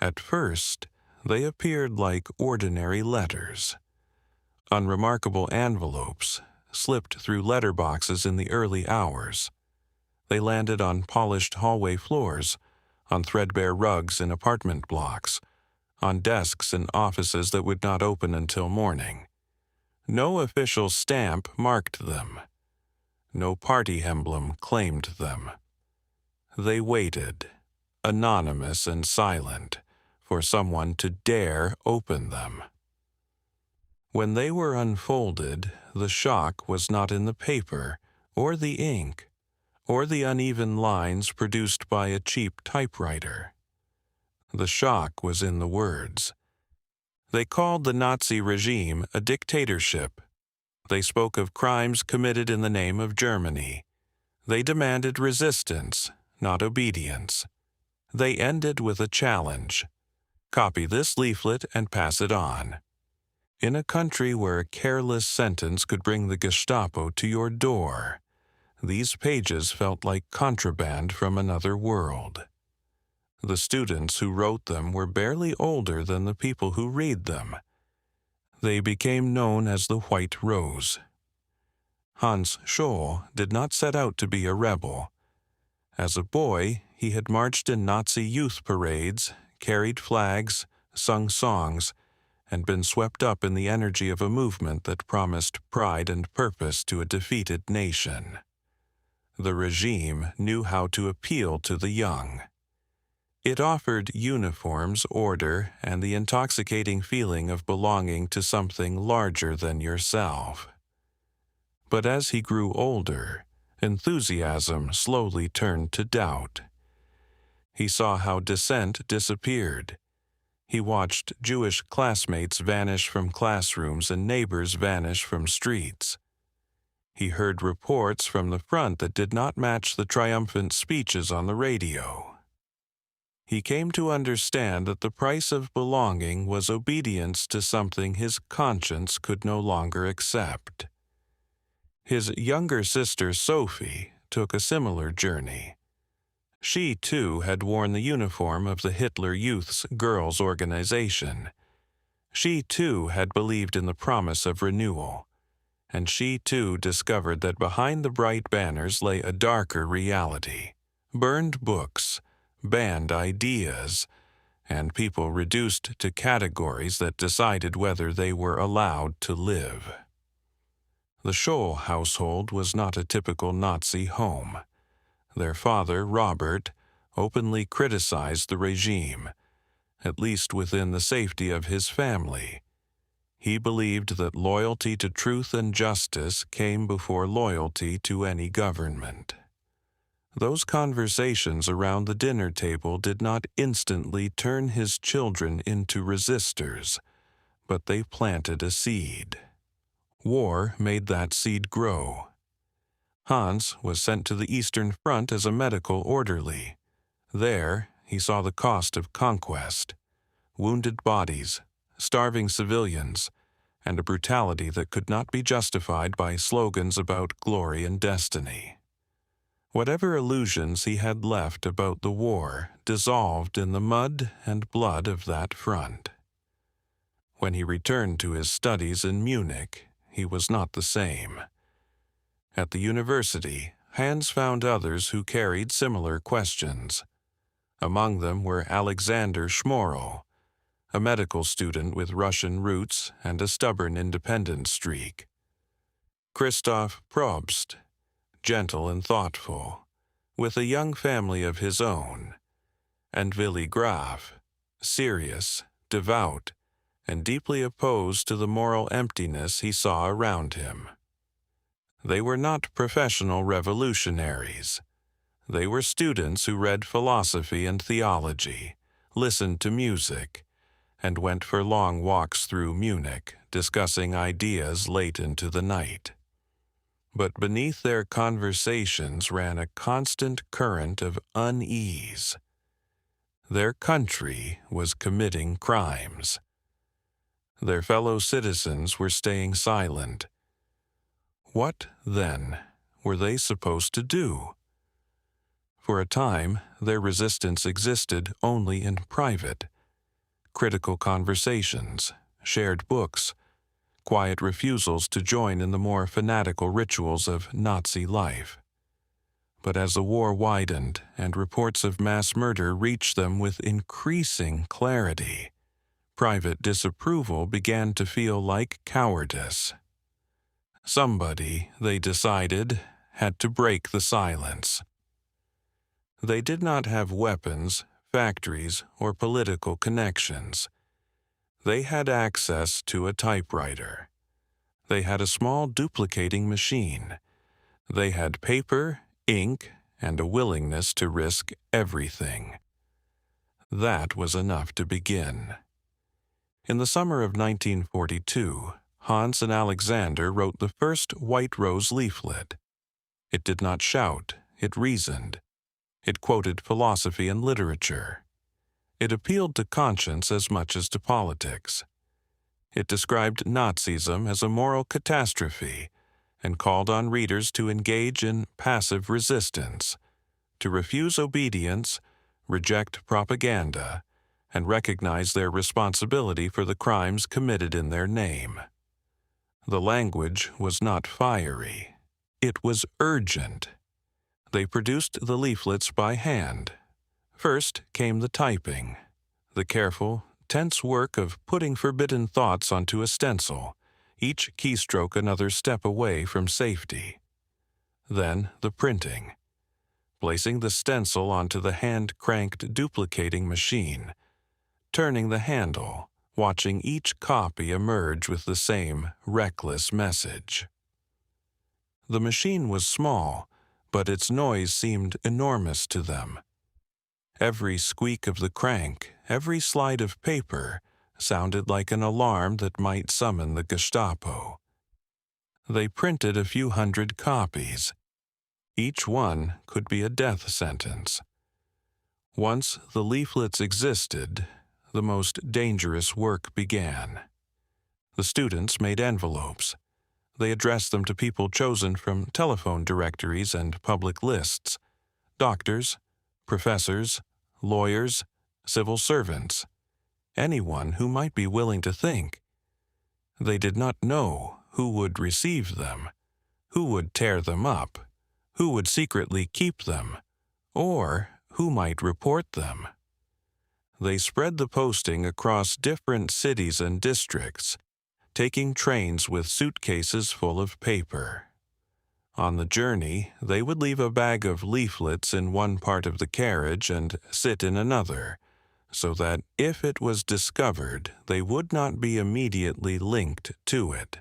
At first, they appeared like ordinary letters. Unremarkable envelopes slipped through letterboxes in the early hours. They landed on polished hallway floors, on threadbare rugs in apartment blocks, on desks in offices that would not open until morning. No official stamp marked them. No party emblem claimed them. They waited, anonymous and silent, for someone to dare open them. When they were unfolded, the shock was not in the paper, or the ink, or the uneven lines produced by a cheap typewriter. The shock was in the words. They called the Nazi regime a dictatorship. They spoke of crimes committed in the name of Germany. They demanded resistance, not obedience. They ended with a challenge. Copy this leaflet and pass it on. In a country where a careless sentence could bring the Gestapo to your door, these pages felt like contraband from another world. The students who wrote them were barely older than the people who read them. They became known as the White Rose. Hans Scholl did not set out to be a rebel. As a boy, he had marched in Nazi youth parades, carried flags, sung songs, and been swept up in the energy of a movement that promised pride and purpose to a defeated nation. The regime knew how to appeal to the young. It offered uniforms, order, and the intoxicating feeling of belonging to something larger than yourself. But as he grew older, enthusiasm slowly turned to doubt. He saw how dissent disappeared. He watched Jewish classmates vanish from classrooms and neighbors vanish from streets. He heard reports from the front that did not match the triumphant speeches on the radio. He came to understand that the price of belonging was obedience to something his conscience could no longer accept. His younger sister, Sophie, took a similar journey. She, too, had worn the uniform of the Hitler Youth's Girls' Organization. She, too, had believed in the promise of renewal. And she, too, discovered that behind the bright banners lay a darker reality. Burned books, banned ideas, and people reduced to categories that decided whether they were allowed to live. The Scholl household was not a typical Nazi home. Their father, Robert, openly criticized the regime, at least within the safety of his family. He believed that loyalty to truth and justice came before loyalty to any government. Those conversations around the dinner table did not instantly turn his children into resistors, but they planted a seed. War made that seed grow. Hans was sent to the Eastern Front as a medical orderly. There, he saw the cost of conquest, wounded bodies, starving civilians, and a brutality that could not be justified by slogans about glory and destiny. Whatever illusions he had left about the war dissolved in the mud and blood of that front. When he returned to his studies in Munich, he was not the same. At the university, Hans found others who carried similar questions. Among them were Alexander Schmorl, a medical student with Russian roots and a stubborn independent streak. Christoph Probst, gentle and thoughtful, with a young family of his own, and Willy Graf, serious, devout, and deeply opposed to the moral emptiness he saw around him. They were not professional revolutionaries. They were students who read philosophy and theology, listened to music, and went for long walks through Munich, discussing ideas late into the night. But beneath their conversations ran a constant current of unease. Their country was committing crimes. Their fellow citizens were staying silent. What, then, were they supposed to do? For a time, their resistance existed only in private. critical conversations, shared books, quiet refusals to join in the more fanatical rituals of Nazi life. But as the war widened and reports of mass murder reached them with increasing clarity, private disapproval began to feel like cowardice. Somebody, they decided, had to break the silence. They did not have weapons, factories, or political connections. They had access to a typewriter. They had a small duplicating machine. They had paper, ink, and a willingness to risk everything. That was enough to begin. In the summer of 1942, Hans and Alexander wrote the first White Rose leaflet. It did not shout, it reasoned. It quoted philosophy and literature. It appealed to conscience as much as to politics. It described Nazism as a moral catastrophe and called on readers to engage in passive resistance, to refuse obedience, reject propaganda, and recognize their responsibility for the crimes committed in their name. The language was not fiery. It was urgent. They produced the leaflets by hand. First came the typing, the careful, tense work of putting forbidden thoughts onto a stencil, each keystroke another step away from safety. Then the printing, placing the stencil onto the hand-cranked duplicating machine, turning the handle, watching each copy emerge with the same reckless message. The machine was small, but its noise seemed enormous to them. Every squeak of the crank, every slide of paper, sounded like an alarm that might summon the Gestapo. They printed a few hundred copies. Each one could be a death sentence. Once the leaflets existed, the most dangerous work began. The students made envelopes. They addressed them to people chosen from telephone directories and public lists: doctors, professors, lawyers, civil servants, anyone who might be willing to think. They did not know who would receive them, who would tear them up, who would secretly keep them, or who might report them. They spread the posting across different cities and districts, taking trains with suitcases full of paper. On the journey, they would leave a bag of leaflets in one part of the carriage and sit in another, so that if it was discovered, they would not be immediately linked to it.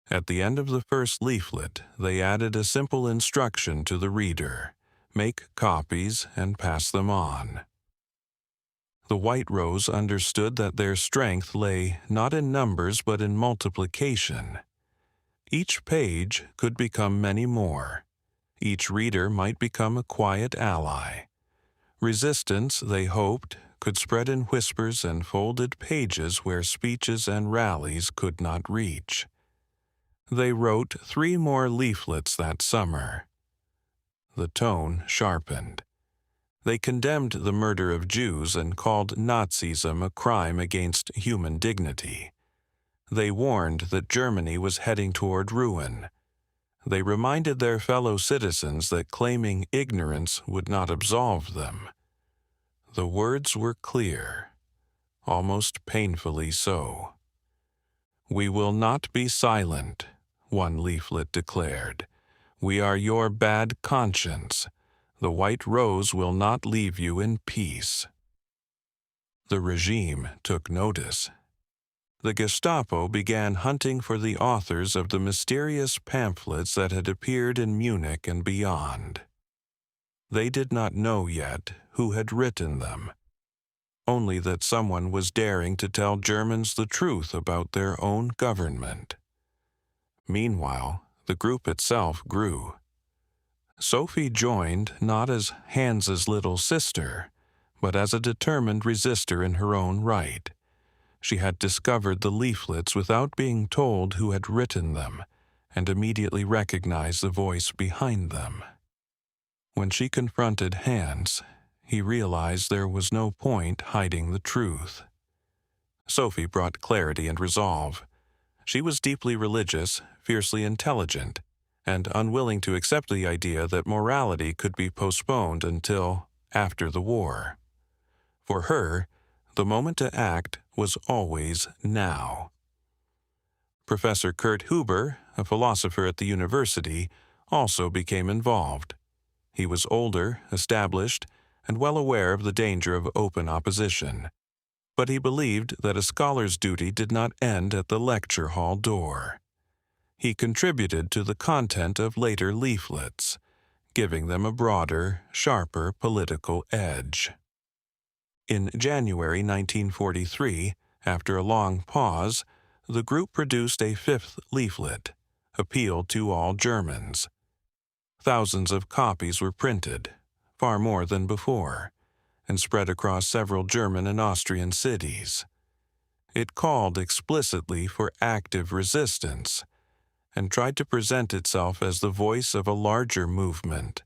At the end of the first leaflet, they added a simple instruction to the reader: make copies and pass them on. The White Rose understood that their strength lay not in numbers but in multiplication. Each page could become many more. Each reader might become a quiet ally. Resistance, they hoped, could spread in whispers and folded pages where speeches and rallies could not reach. They wrote 3 more leaflets that summer. The tone sharpened. They condemned the murder of Jews and called Nazism a crime against human dignity. They warned that Germany was heading toward ruin. They reminded their fellow citizens that claiming ignorance would not absolve them. The words were clear, almost painfully so. "We will not be silent," one leaflet declared. "We are your bad conscience. The White Rose will not leave you in peace." The regime took notice. The Gestapo began hunting for the authors of the mysterious pamphlets that had appeared in Munich and beyond. They did not know yet who had written them, only that someone was daring to tell Germans the truth about their own government. Meanwhile, the group itself grew. Sophie joined not as Hans's little sister, but as a determined resistor in her own right. She had discovered the leaflets without being told who had written them, and immediately recognized the voice behind them. When she confronted Hans, he realized there was no point hiding the truth. Sophie brought clarity and resolve. She was deeply religious, fiercely intelligent, and unwilling to accept the idea that morality could be postponed until after the war. For her, the moment to act was always now. Professor Kurt Huber, a philosopher at the university, also became involved. He was older, established, and well aware of the danger of open opposition. But he believed that a scholar's duty did not end at the lecture hall door. He contributed to the content of later leaflets, giving them a broader, sharper political edge. In January 1943, after a long pause, the group produced a fifth leaflet, Appeal to All Germans. Thousands of copies were printed, far more than before, and spread across several German and Austrian cities. It called explicitly for active resistance and tried to present itself as the voice of a larger movement,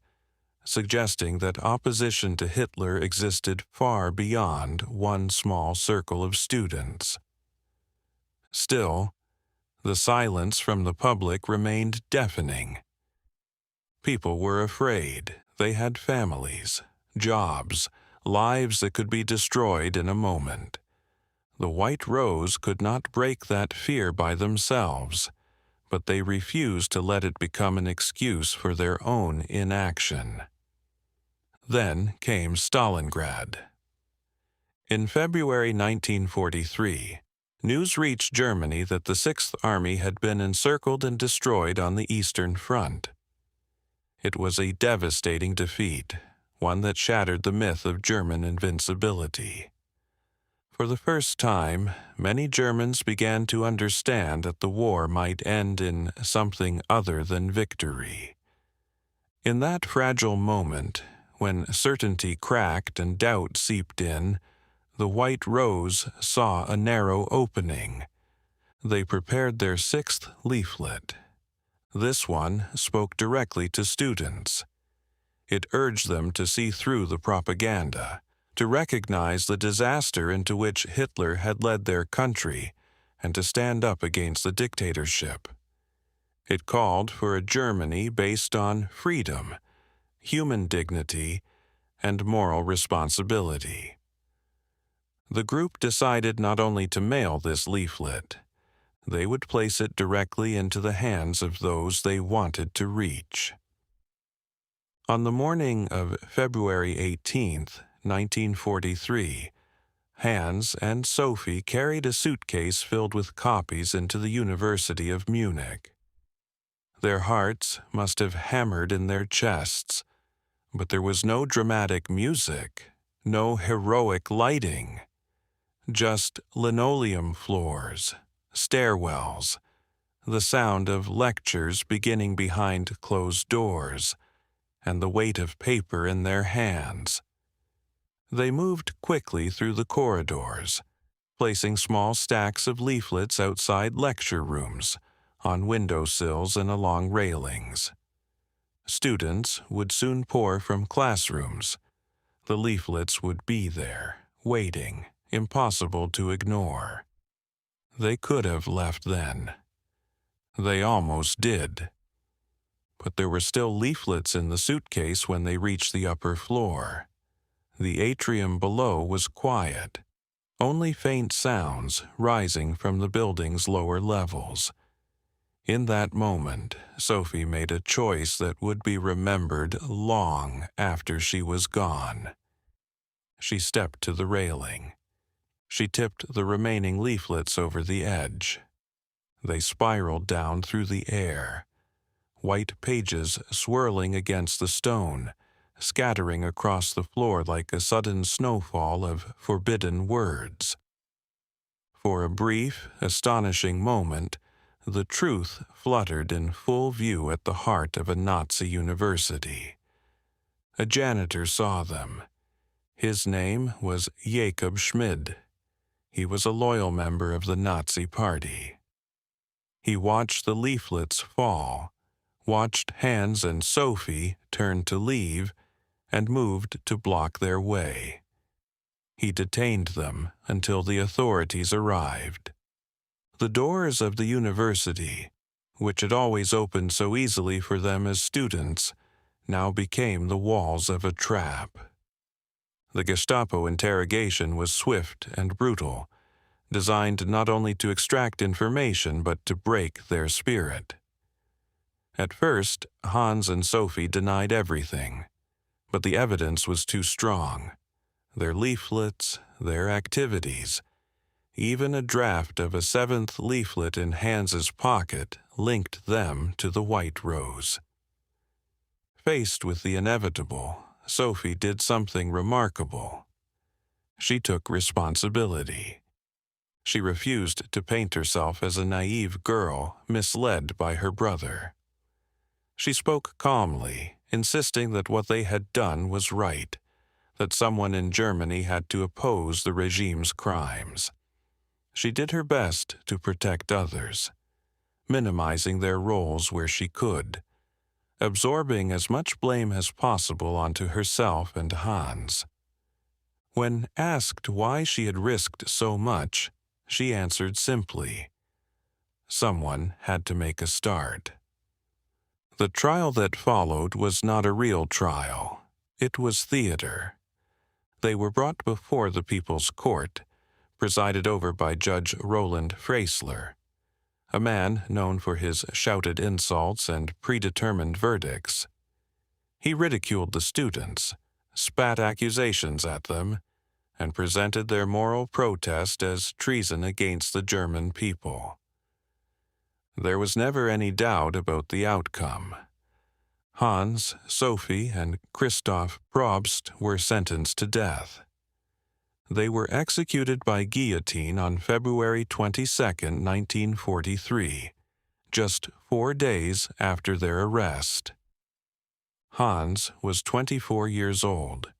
suggesting that opposition to Hitler existed far beyond one small circle of students. Still, the silence from the public remained deafening. People were afraid. They had families, jobs, lives that could be destroyed in a moment. The White Rose could not break that fear by themselves, but they refused to let it become an excuse for their own inaction. Then came Stalingrad. In February 1943, news reached Germany that the Sixth Army had been encircled and destroyed on the Eastern Front. It was a devastating defeat, one that shattered the myth of German invincibility. For the first time, many Germans began to understand that the war might end in something other than victory. In that fragile moment, when certainty cracked and doubt seeped in, the White Rose saw a narrow opening. They prepared their sixth leaflet. This one spoke directly to students. It urged them to see through the propaganda, to recognize the disaster into which Hitler had led their country, and to stand up against the dictatorship. It called for a Germany based on freedom, human dignity, and moral responsibility. The group decided not only to mail this leaflet, they would place it directly into the hands of those they wanted to reach. On the morning of February 18, 1943, Hans and Sophie carried a suitcase filled with copies into the University of Munich. Their hearts must have hammered in their chests, but there was no dramatic music, no heroic lighting, just linoleum floors, stairwells, the sound of lectures beginning behind closed doors, and the weight of paper in their hands. They moved quickly through the corridors, placing small stacks of leaflets outside lecture rooms, on windowsills and along railings. Students would soon pour from classrooms. The leaflets would be there, waiting, impossible to ignore. They could have left then. They almost did. But there were still leaflets in the suitcase when they reached the upper floor. The atrium below was quiet, only faint sounds rising from the building's lower levels. In that moment, Sophie made a choice that would be remembered long after she was gone. She stepped to the railing. She tipped the remaining leaflets over the edge. They spiraled down through the air, white pages swirling against the stone, scattering across the floor like a sudden snowfall of forbidden words. For a brief, astonishing moment, the truth fluttered in full view at the heart of a Nazi university. A janitor saw them. His name was Jacob Schmid. He was a loyal member of the Nazi Party. He watched the leaflets fall, watched Hans and Sophie turn to leave, and moved to block their way. He detained them until the authorities arrived. The doors of the university, which had always opened so easily for them as students, now became the walls of a trap. The Gestapo interrogation was swift and brutal, designed not only to extract information but to break their spirit. At first, Hans and Sophie denied everything, but the evidence was too strong. Their leaflets, their activities, even a draft of a 7th leaflet in Hans's pocket linked them to the White Rose. Faced with the inevitable, Sophie did something remarkable. She took responsibility. She refused to paint herself as a naive girl misled by her brother. She spoke calmly, insisting that what they had done was right, that someone in Germany had to oppose the regime's crimes. She did her best to protect others, minimizing their roles where she could, absorbing as much blame as possible onto herself and Hans. When asked why she had risked so much, she answered simply, "Someone had to make a start." The trial that followed was not a real trial. It was theater. They were brought before the People's Court, presided over by Judge Roland Freisler, a man known for his shouted insults and predetermined verdicts. He ridiculed the students, spat accusations at them, and presented their moral protest as treason against the German people. There was never any doubt about the outcome. Hans, Sophie, and Christoph Probst were sentenced to death. They were executed by guillotine on February 22, 1943, just 4 days after their arrest. Hans was 24 years old.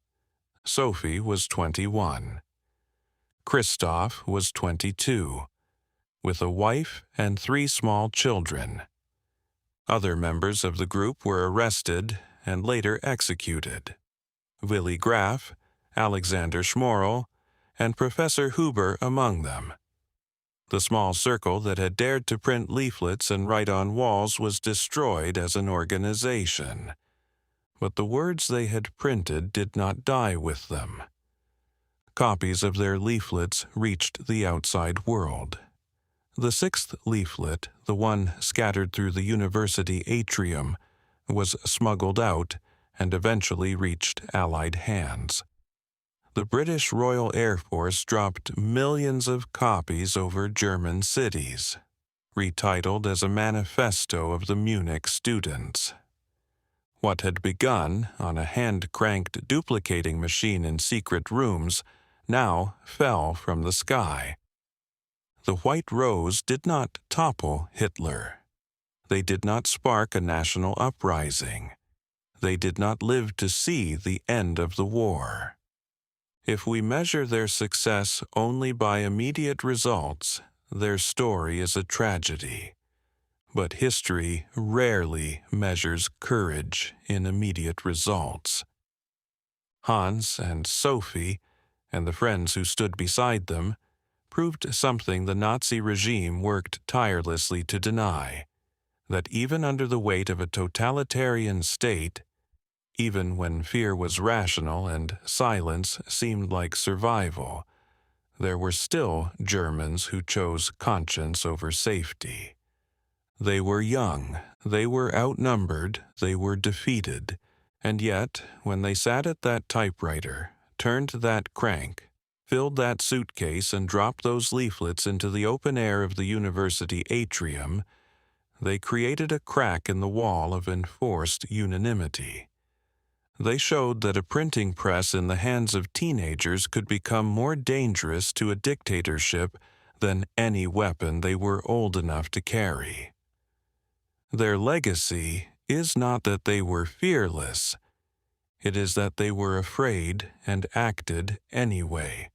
Sophie was 21. Christoph was 22, with a wife and 3 small children. Other members of the group were arrested and later executed. Willy Graf, Alexander Schmorl, and Professor Huber among them. The small circle that had dared to print leaflets and write on walls was destroyed as an organization. But the words they had printed did not die with them. Copies of their leaflets reached the outside world. The 6th leaflet, the one scattered through the university atrium, was smuggled out and eventually reached Allied hands. The British Royal Air Force dropped millions of copies over German cities, retitled as a manifesto of the Munich students. What had begun on a hand-cranked duplicating machine in secret rooms now fell from the sky. The White Rose did not topple Hitler. They did not spark a national uprising. They did not live to see the end of the war. If we measure their success only by immediate results, their story is a tragedy. But history rarely measures courage in immediate results. Hans and Sophie, and the friends who stood beside them, proved something the Nazi regime worked tirelessly to deny, that even under the weight of a totalitarian state, even when fear was rational and silence seemed like survival, there were still Germans who chose conscience over safety. They were young, they were outnumbered, they were defeated, and yet, when they sat at that typewriter, turned that crank, filled that suitcase and dropped those leaflets into the open air of the university atrium, they created a crack in the wall of enforced unanimity. They showed that a printing press in the hands of teenagers could become more dangerous to a dictatorship than any weapon they were old enough to carry. Their legacy is not that they were fearless. It is that they were afraid and acted anyway.